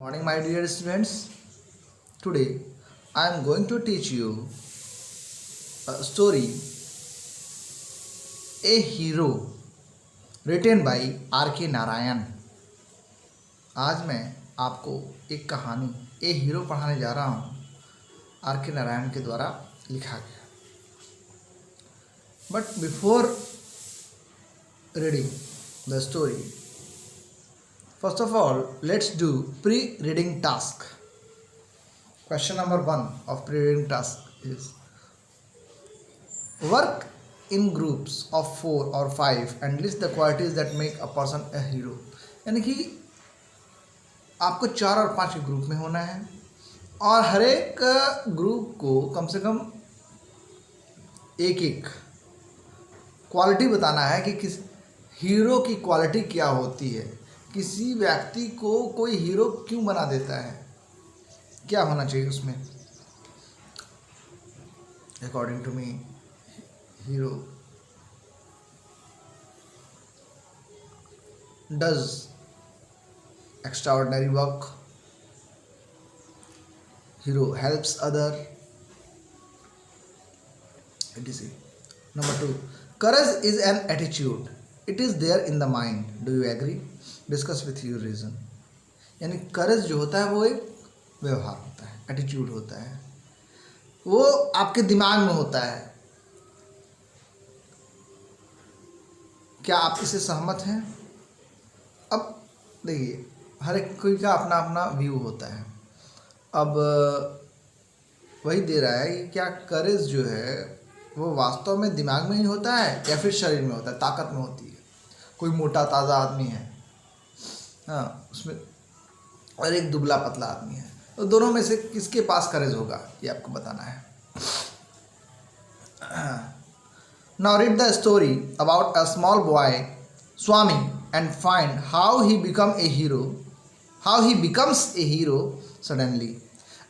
Morning, my dear students. Today I am going to teach you a story, A Hero, written by R.K. Narayan. आज मैं आपको एक कहानी ए hero पढ़ाने जा रहा हूँ, R.K. नारायण के द्वारा लिखा गया। But before reading the story, first of all, let's do pre-reading task. Question number 1 of pre-reading task is work in groups of 4 or 5 and list the qualities that make a person a hero. यानी कि आपको 4 और 5 के group में होना है और हर एक ग्रुप को कम से कम एक एक क्वालिटी बताना है कि किस हीरो की क्वालिटी क्या होती है, किसी व्यक्ति को कोई हीरो क्यों बना देता है, क्या होना चाहिए उसमें। According to me, hero does extraordinary work, hero helps other, etc. Number 2, courage is an attitude. It is there in the mind. Do you agree? Discuss with your reason. यानी करेज जो होता है वो एक व्यवहार होता है, एटीट्यूड होता है, वो आपके दिमाग में होता है। क्या आप इससे सहमत हैं? अब देखिए, हर एक कोई का अपना अपना व्यू होता है। अब वही दे रहा है कि क्या करेज जो है वो वास्तव में दिमाग में ही होता है या फिर शरीर में होता है, ताकत में होती है। कोई मोटा ताज़ा आदमी है, हाँ, उसमें, और एक दुबला पतला आदमी है, तो दोनों में से किसके पास करेज होगा, ये आपको बताना है। Now read the story about a small boy Swami and find how he becomes a hero suddenly.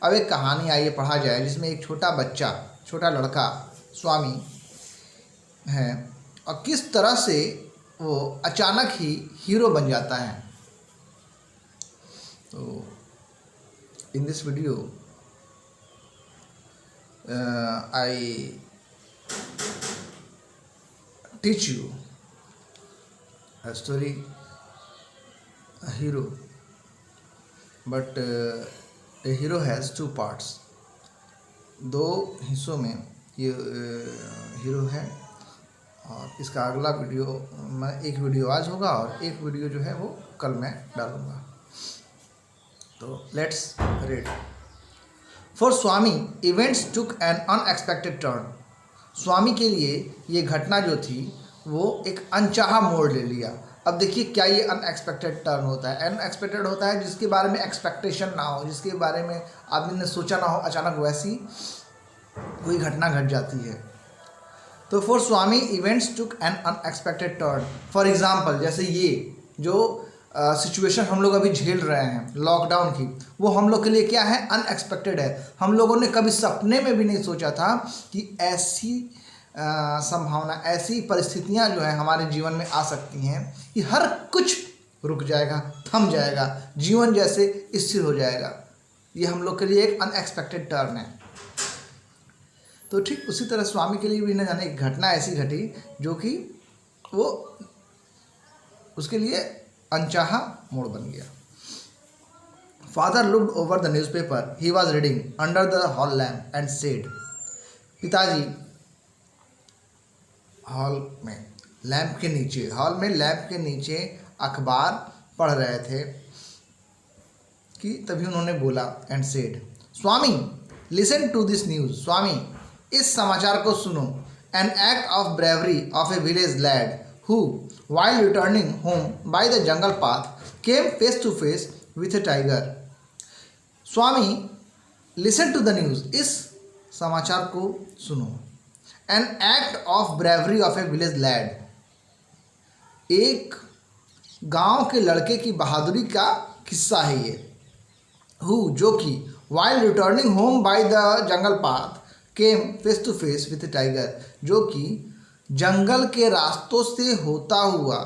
अब एक कहानी आइए पढ़ा जाए जिसमें एक छोटा बच्चा, छोटा लड़का स्वामी है और किस तरह से वो अचानक ही हीरो बन जाता है। तो in this video I teach you a story, a hero, but a hero has two parts. दो हिस्सों में ये हीरो है और इसका अगला वीडियो, मैं एक वीडियो आज होगा और एक वीडियो जो है वो कल मैं डालूँगा। तो let's read. For Swami events took an unexpected turn. Swami के लिए ये घटना जो थी वो एक अनचाहा मोड़ ले लिया। अब देखिए क्या ये अनएक्सपेक्टेड टर्न होता है। अनएक्सपेक्टेड होता है जिसके बारे में एक्सपेक्टेशन ना हो, जिसके बारे में आदमी ने सोचा ना हो, अचानक वैसी कोई घटना घट जाती है। तो for Swami events took an unexpected turn. For example, जैसे ये जो सिचुएशन हम लोग अभी झेल रहे हैं लॉकडाउन की, वो हम लोग के लिए क्या है, अनएक्सपेक्टेड है। हम लोगों ने कभी सपने में भी नहीं सोचा था कि ऐसी संभावना, ऐसी परिस्थितियां जो है हमारे जीवन में आ सकती हैं कि हर कुछ रुक जाएगा, थम जाएगा, जीवन जैसे स्थिर हो जाएगा। ये हम लोग के लिए एक अनएक्सपेक्टेड टर्न है। तो ठीक उसी तरह स्वामी के लिए भी न जाने एक घटना ऐसी घटी जो कि वो उसके लिए अनचाहा मोड़ बन गया। Father looked over the newspaper he was reading under the hall lamp and said. पिताजी हॉल में लैंप के नीचे अखबार पढ़ रहे थे कि तभी उन्होंने बोला and said, Swami listen to this news. Swami इस समाचार को सुनो। An act of bravery of a village lad who while returning home by the jungle path came face to face with a tiger. Swami listen to the news, इस समाचार को सुनो। An act of bravery of a village lad, एक गांव के लड़के की बहादुरी का किस्सा है ये। Who, जो कि while returning home by the jungle path came face to face with a tiger, जो कि जंगल के रास्तों से होता हुआ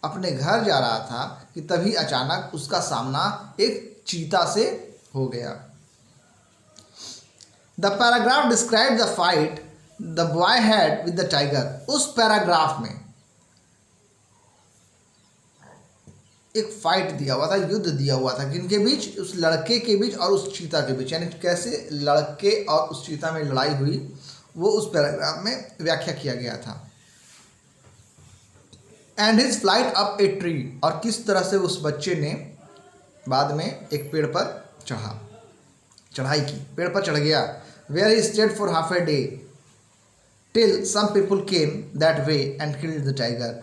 अपने घर जा रहा था कि तभी अचानक उसका सामना एक चीता से हो गया। The paragraph describe the fight the boy had with the tiger. उस पैराग्राफ में एक फाइट दिया हुआ था, युद्ध दिया हुआ था, किनके बीच? उस लड़के के बीच और उस चीता के बीच, यानी कैसे लड़के और उस चीता में लड़ाई हुई, वो उस पैराग्राफ में व्याख्या किया गया था। And his flight up a tree, और किस तरह से उस बच्चे ने बाद में एक पेड़ पर चढ़ाई की, पेड़ पर चढ़ गया। Where he stayed for half a day till some people came that way and killed the tiger.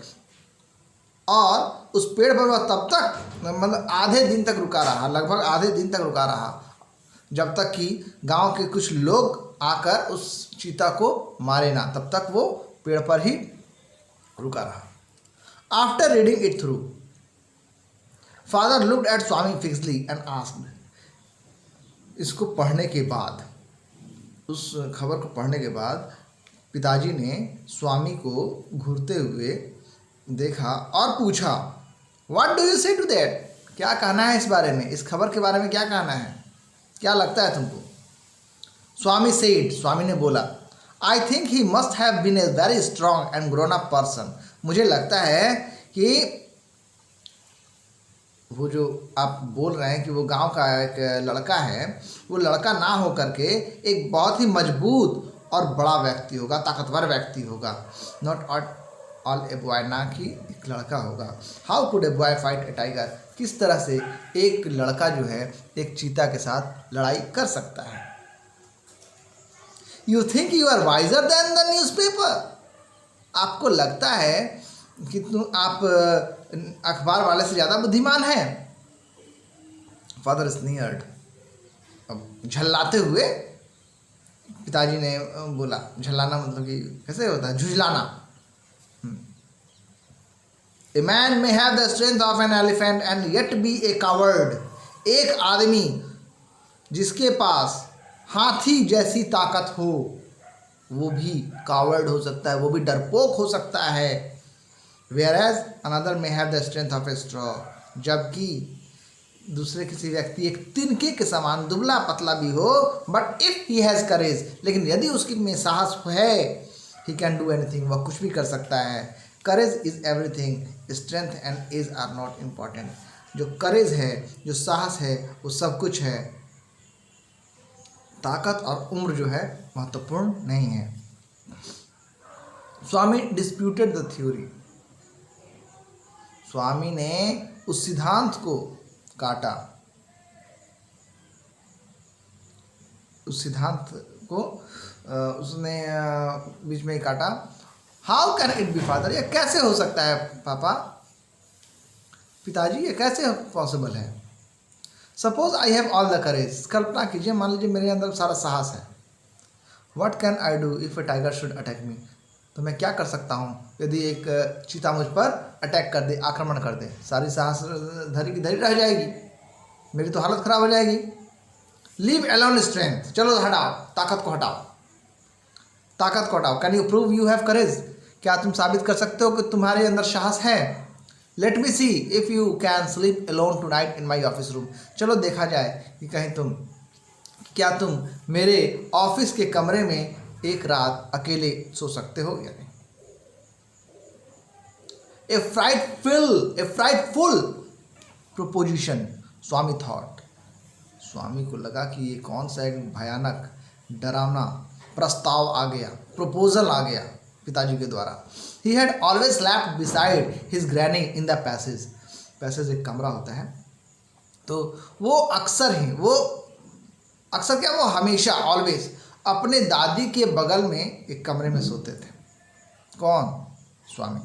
और उस पेड़ पर वह तब तक, मतलब आधे दिन तक रुका रहा, लगभग आधे दिन तक रुका रहा, जब तक कि गांव के कुछ लोग आकर उस चीता को मारे ना, तब तक वो पेड़ पर ही रुका रहा। After reading it through, father looked at Swami fixedly and asked. इसको पढ़ने के बाद, उस खबर को पढ़ने के बाद पिताजी ने स्वामी को घूरते हुए देखा और पूछा, व्हाट डू यू से टू दैट? क्या कहना है इस बारे में, इस खबर के बारे में क्या कहना है, क्या लगता है तुमको? स्वामी सेड, स्वामी ने बोला, I think he must have been a very strong and grown up person. मुझे लगता है कि वो जो आप बोल रहे हैं कि वो गांव का एक लड़का है, वो लड़का ना हो करके एक बहुत ही मजबूत और बड़ा व्यक्ति होगा, ताकतवर व्यक्ति होगा। नॉट ऑल ए बॉय, ना कि एक लड़का होगा। How could a boy fight A tiger? किस तरह से एक लड़का जो है एक चीता के साथ लड़ाई कर सकता है? You think you are wiser than the newspaper? आपको लगता है कि आप अखबार वाले से ज़्यादा बुद्धिमान हैं? फादर स्नीयर्ड, अब झल्लाते हुए पिताजी ने बोला, झल्लाना मतलब कि कैसे होता है, झुझलाना। A man may have the strength of an elephant and yet be a coward. एक आदमी जिसके पास हाथी जैसी ताकत हो, वो भी कावर्ड हो सकता है, वो भी डरपोक हो सकता है। Whereas another may have the strength of a straw. जबकि दूसरे किसी व्यक्ति एक तिनके के समान दुबला पतला भी हो, but if he has courage, लेकिन यदि उसके में साहस है, he can do anything, वह कुछ भी कर सकता है। Courage is everything, strength and age are not important. जो करेज है, जो साहस है, वो सब कुछ है, ताकत और उम्र जो है महत्वपूर्ण नहीं है। स्वामी डिस्प्यूटेड द थ्योरी। स्वामी ने उस सिद्धांत को काटा, उस सिद्धांत को उसने बीच में ही काटा। How can it be father? ये कैसे हो सकता है पापा, पिताजी, ये कैसे पॉसिबल है? Suppose I have all the courage, कल्पना कीजिए, मान लीजिए मेरे अंदर सारा साहस है। What can I do if a tiger should attack me? तो मैं क्या कर सकता हूँ यदि एक चीता मुझ पर अटैक कर दे, आक्रमण कर दे? सारी साहस धरी की धरी रह जाएगी, मेरी तो हालत ख़राब हो जाएगी। लीव एलोन स्ट्रेंथ, चलो हटाओ, ताकत को हटाओ, ताकत को हटाओ। Can you prove you have courage? क्या तुम साबित कर सकते हो कि तुम्हारे अंदर साहस है? Let me see if you can sleep alone tonight in my office room. चलो देखा जाए कि कहीं क्या तुम मेरे ऑफिस के कमरे में एक रात अकेले सो सकते हो या नहीं? ए फ्राइटफुल प्रोपोजिशन, स्वामी थॉट। स्वामी को लगा कि ये कौन सा एक भयानक डरावना प्रस्ताव आ गया, प्रपोजल आ गया पिताजी के द्वारा। He had always slapped beside his granny in the passage. Passage एक कमरा होता है, तो वो अक्सर क्या, वो हमेशा ऑलवेज अपने दादी के बगल में एक कमरे में सोते थे। कौन? Swami.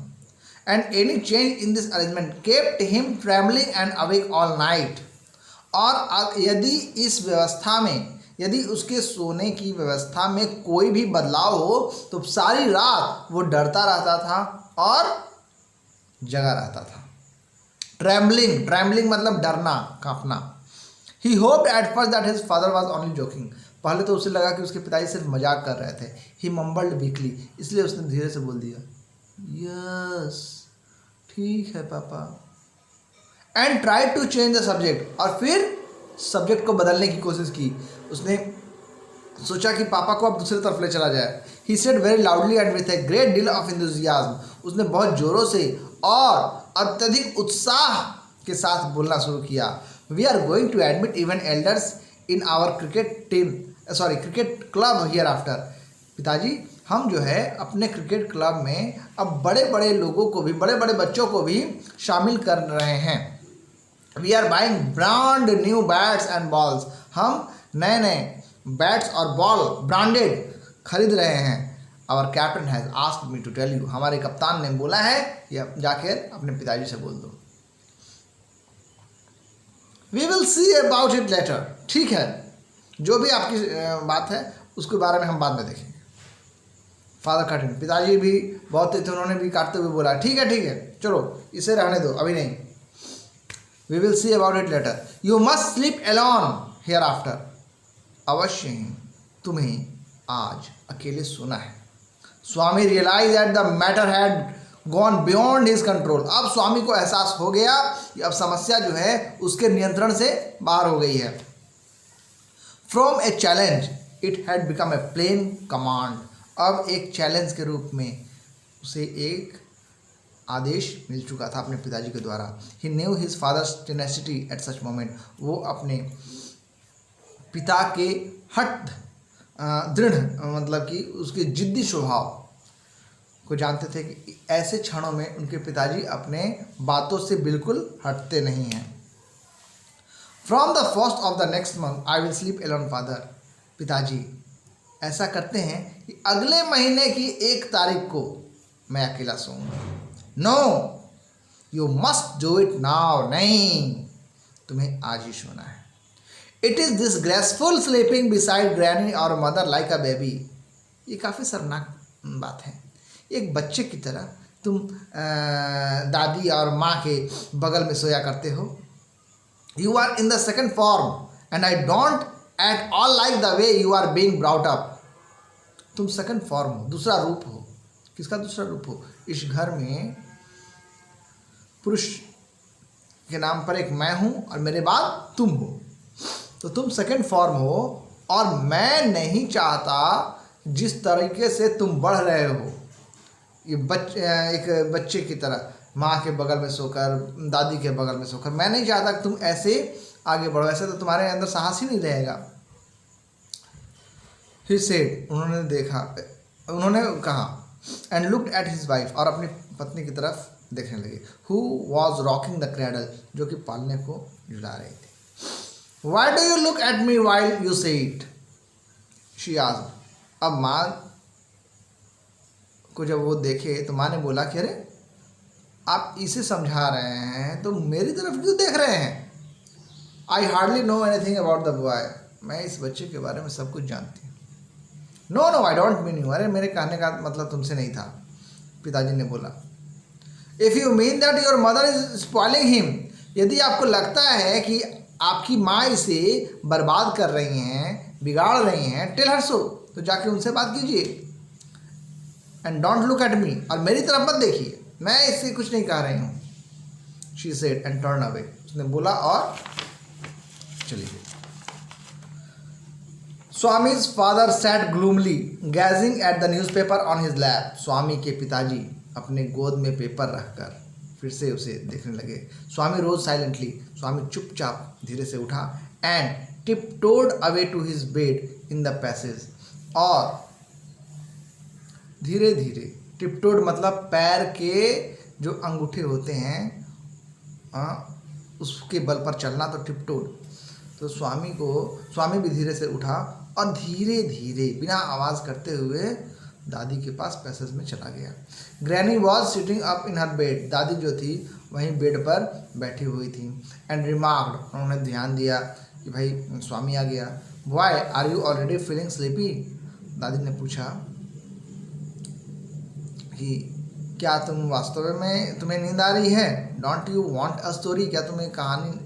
And any change in this arrangement kept him travelling and awake all night. और यदि इस व्यवस्था में, यदि उसके सोने की व्यवस्था में कोई भी बदलाव हो तो सारी रात वो डरता रहता था और जगा रहता था। ट्रैम्बलिंग मतलब डरना, कांपना। He hoped at first that his father was only joking. पहले तो उसे लगा कि उसके पिताजी सिर्फ मजाक कर रहे थे। ही मम्बल्ड वीकली, इसलिए उसने धीरे से बोल दिया, यस ठीक है पापा। And try to change the subject, और फिर सब्जेक्ट को बदलने की कोशिश की। उसने सोचा कि पापा को अब दूसरी तरफ ले चला जाए। He said very loudly and with a great deal of enthusiasm, उसने बहुत जोरों से और अत्यधिक उत्साह के साथ बोलना शुरू किया। We are going to admit even elders in our cricket club hereafter. पिताजी, हम जो है अपने क्रिकेट क्लब में अब बड़े बड़े लोगों को भी, बड़े बड़े बच्चों को भी शामिल कर रहे हैं। We are buying brand new bats and balls, हम नए नए बैट्स और बॉल ब्रांडेड खरीद रहे हैं। Our captain has asked me to tell you, हमारे कप्तान ने बोला है कि जाकर अपने पिताजी से बोल दो। We will see about it later, ठीक है, जो भी आपकी बात है उसके बारे में हम बाद में देखेंगे। फादर कटिंग, पिताजी भी बहुत थे, उन्होंने भी काटते हुए बोला ठीक है चलो इसे रहने दो, अभी नहीं। We will see about it later, you must sleep alone here after, अवश्य ही तुम्हें आज अकेले सोना है। Swami realised that the matter had gone beyond his control, अब स्वामी को एहसास हो गया कि अब समस्या जो है उसके नियंत्रण से बाहर हो गई है। From a challenge it had become a plain command, अब एक चैलेंज के रूप में उसे एक आदेश मिल चुका था अपने पिताजी के द्वारा। He knew his father's tenacity at such moment, वो अपने पिता के हट दृढ़ मतलब कि उसके जिद्दी स्वभाव को जानते थे कि ऐसे क्षणों में उनके पिताजी अपने बातों से बिल्कुल हटते नहीं हैं। From the first of the next month I will sleep alone father, पिताजी ऐसा करते हैं कि अगले महीने की 1 तारीख को मैं अकेला सोऊंगा। No you must do it now, नहीं तुम्हें आज ही सोना है। It is disgraceful sleeping beside granny और मदर लाइक अ बेबी, ये काफ़ी शर्मनाक बात है। एक बच्चे की तरह तुम दादी और माँ के बगल में सोया करते हो। You are in the second form and I don't at all like the way you are being brought up, तुम सेकंड फॉर्म हो, दूसरा रूप हो। किसका दूसरा रूप हो? इस घर में पुरुष के नाम पर एक मैं हूँ और मेरे बाद तुम हो, तो तुम सेकंड फॉर्म हो और मैं नहीं चाहता जिस तरीके से तुम बढ़ रहे हो, ये एक बच्चे की तरह माँ के बगल में सोकर, दादी के बगल में सोकर, मैं नहीं चाहता कि तुम ऐसे आगे बढ़ो, ऐसे तो तुम्हारे अंदर साहस ही नहीं रहेगा। He said, उन्होंने कहा, and looked at his wife, और अपनी पत्नी की तरफ देखने लगे, who was rocking the cradle, जो कि पालने को झुला रही थी। Why do you look at me while you से इट, शी आस्क्ड। अब माँ को जब वो देखे तो माँ ने बोला कि अरे आप इसे समझा रहे हैं तो मेरी तरफ क्यों देख रहे हैं? I hardly know anything about the boy, मैं इस बच्चे के बारे में सब कुछ जानती हूँ। No no I don't mean you, अरे मेरे कहने का मतलब तुमसे नहीं था, पिताजी ने बोला। If you mean that your mother is spoiling him, यदि आपको लगता है कि आपकी माँ इसे बर्बाद कर रही हैं, बिगाड़ रही हैं, टेल हर सो, तो जाके उनसे बात कीजिए। And don't look at me, और मेरी तरफ मत देखिए, मैं इससे कुछ नहीं कह रही हूँ। She said and turn away, उसने बोला और चली गई। स्वामी's father sat gloomily gazing at the newspaper on his lap, स्वामी के पिताजी अपने गोद में पेपर रखकर फिर से उसे देखने लगे। स्वामी रोज साइलेंटली, स्वामी चुपचाप धीरे से उठा, and tiptoed away to his bed in the passage, और धीरे धीरे, टिपटोड मतलब पैर के जो अंगूठे होते हैं उसके बल पर चलना, तो टिपटोड। तो स्वामी भी धीरे से उठा और धीरे धीरे बिना आवाज़ करते हुए दादी के पास पैसेज में चला गया। Granny was sitting up in her bed, दादी जो थी वहीं बेड पर बैठी हुई थी। एंड रिमार्क्ड, उन्होंने ध्यान दिया कि भाई स्वामी आ गया। Why are you already feeling sleepy, दादी ने पूछा कि क्या तुम वास्तव में तुम्हें नींद आ रही है? Don't you want a story, क्या तुम्हें कहानी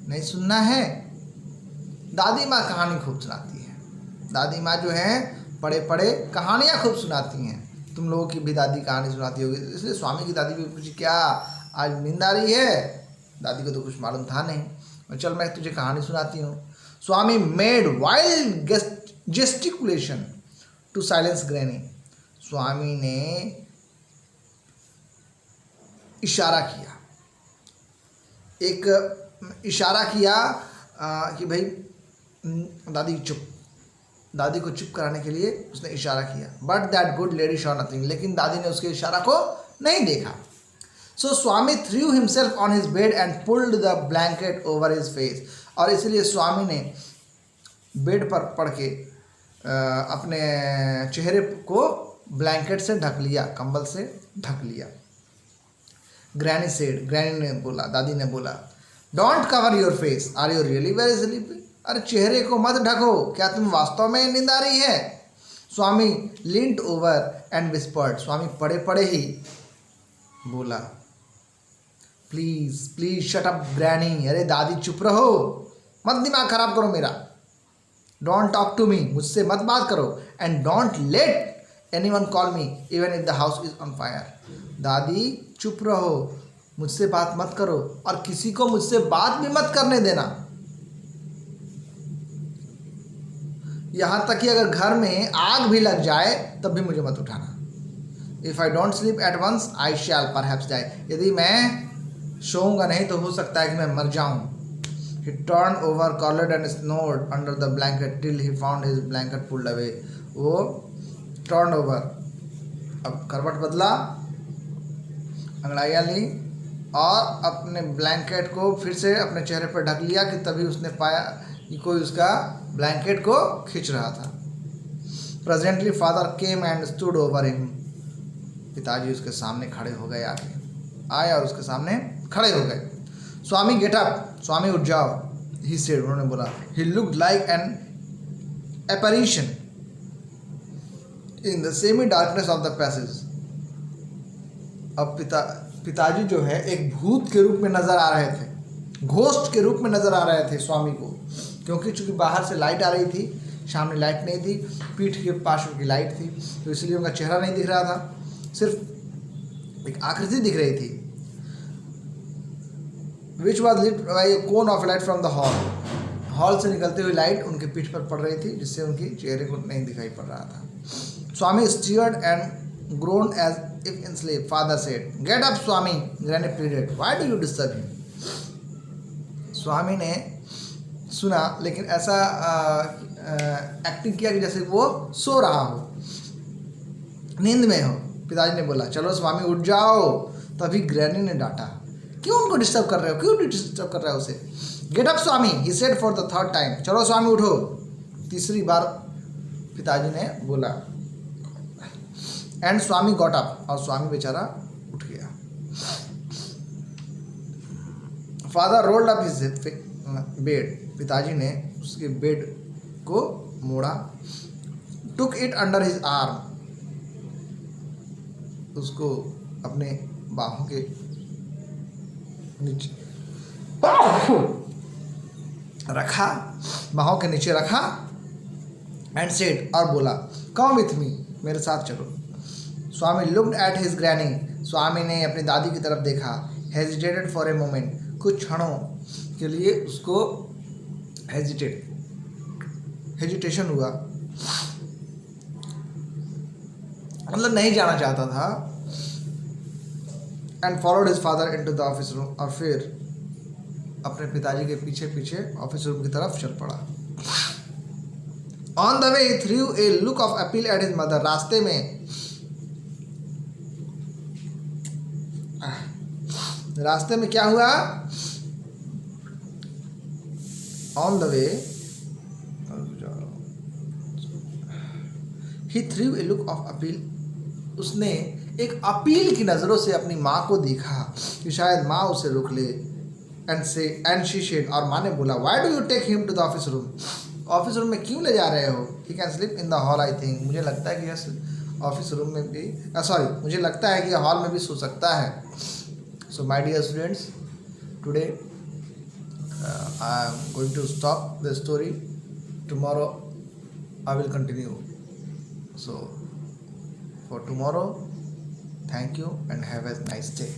नहीं सुनना है? दादी माँ कहानी खूब सुनाती है, दादी माँ जो है पढ़े पढ़े कहानियाँ खूब सुनाती हैं। तुम लोगों की भी दादी कहानी सुनाती होगी, इसलिए स्वामी की दादी भी पूछी क्या आज नींद आ रही है? दादी को तो कुछ मालूम था नहीं। चल मैं तुझे कहानी सुनाती हूँ। Swami made wild gesticulation to silence granny. Swami ने इशारा किया, एक इशारा किया कि भाई दादी को चुप कराने के लिए उसने इशारा किया। But that good lady saw nothing, लेकिन दादी ने उसके इशारा को नहीं देखा। So Swami threw himself on his bed and pulled the blanket over his face, और इसलिए स्वामी ने बेड पर पड़ के अपने चेहरे को ब्लैंकेट से ढक लिया, कंबल से ढक लिया। ग्रैनी सेड, ग्रैनी ने बोला, दादी ने बोला, don't cover your face, are you really very sleepy, अरे चेहरे को मत ढको, क्या तुम वास्तव में नींद आ रही है। स्वामी लीन्ड ओवर एंड विस्पर्ड, स्वामी पड़े पड़े ही बोला, please please shut up granny, अरे दादी चुप रहो, मत दिमाग खराब करो मेरा। डोंट टॉक टू मी, मुझसे मत बात करो। And don't let anyone call me even if the house is on fire, दादी चुप रहो, मुझसे बात मत करो और किसी को मुझसे बात भी मत करने देना। यहाँ तक कि अगर घर में आग भी लग जाए तब भी मुझे मत उठाना। If I don't sleep at once I shall perhaps die, यदि मैं सोऊंगा नहीं तो हो सकता है कि मैं मर जाऊं। He turned over, collared and snored under the blanket till he found his blanket pulled away. वो turned over, अब करवट बदला, अंगड़ाइयाँ ली और अपने ब्लैंकेट को फिर से अपने चेहरे पर ढक लिया कि तभी उसने पाया कि कोई उसका ब्लैंकेट को खींच रहा था। Presently father came and stood over him, पिताजी उसके सामने खड़े हो गए, आए और उसके सामने खड़े हो गए। स्वामी गेट अप, स्वामी उठ जाओ, ही सेड, उन्होंने बोला। He looked like an apparition in the semi darkness of the passage. अब पिताजी जो है एक भूत के रूप में नजर आ रहे थे, घोस्ट के रूप में नजर आ रहे थे स्वामी को, क्योंकि चूंकि बाहर से लाइट आ रही थी, सामने लाइट नहीं थी, पीठ के पास उनकी लाइट थी, तो इसलिए उनका चेहरा नहीं दिख रहा था, सिर्फ एक आकृति दिख रही थी। Which was lit by a cone of light from the hall से निकलती हुई लाइट उनके पीठ पर पड़ रही थी, जिससे उनकी चेहरे को नहीं दिखाई पड़ रहा था। Swami stirred and groaned as if in sleep. Father said, get up Swami, granny pleaded, why do you disturb him. Swami ने सुना, लेकिन ऐसा एक्टिंग किया कि जैसे वो सो रहा हो, नींद में हो। पिताजी ने बोला, चलो स्वामी उठ जाओ। तभी ग्रैनी ने डांटा, क्यों उनको डिस्टर्ब कर रहे हो, क्यों डिस्टर्ब कर रहे हो उसे। Gate up Swami, he said for the third time, चलो स्वामी उठो, तीसरी बार पिताजी ने बोला। एंड स्वामी गॉट अप, और स्वामी बेचारा उठ गया। Father rolled up his bed, पिताजी ने उसके बेड को मोड़ा। Took it under his arm, उसको अपने बाहों के नीचे रखा, बाहों के नीचे रखा। एंड सेड, और बोला, कम विथ मी, मेरे साथ चलो। स्वामी looked at his granny, Swami ने अपनी दादी की तरफ देखा। हेजिटेटेड फॉर ए मोमेंट, कुछ क्षणों के लिए उसको हेजिटेशन हुआ, मतलब नहीं जाना चाहता था। And followed his father into the office room, और फिर अपने पिताजी के पीछे पीछे ऑफिस रूम की तरफ चल पड़ा। On the way he through a look of appeal at his mother, रास्ते में क्या हुआ। On the way he through a look of appeal, उसने एक अपील की नज़रों से अपनी माँ को देखा कि शायद माँ उसे रोक ले। एंड शी सेड, और माँ ने बोला, why do you take him to the office room, office room में क्यों ले जा रहे हो। He can sleep in the hall I think, मुझे लगता है कि ऑफिस रूम में भी, मुझे लगता है कि हॉल में भी सो सकता है। So my dear students, today I am going to stop the story, tomorrow I will continue. So for tomorrow, thank you and have a nice day.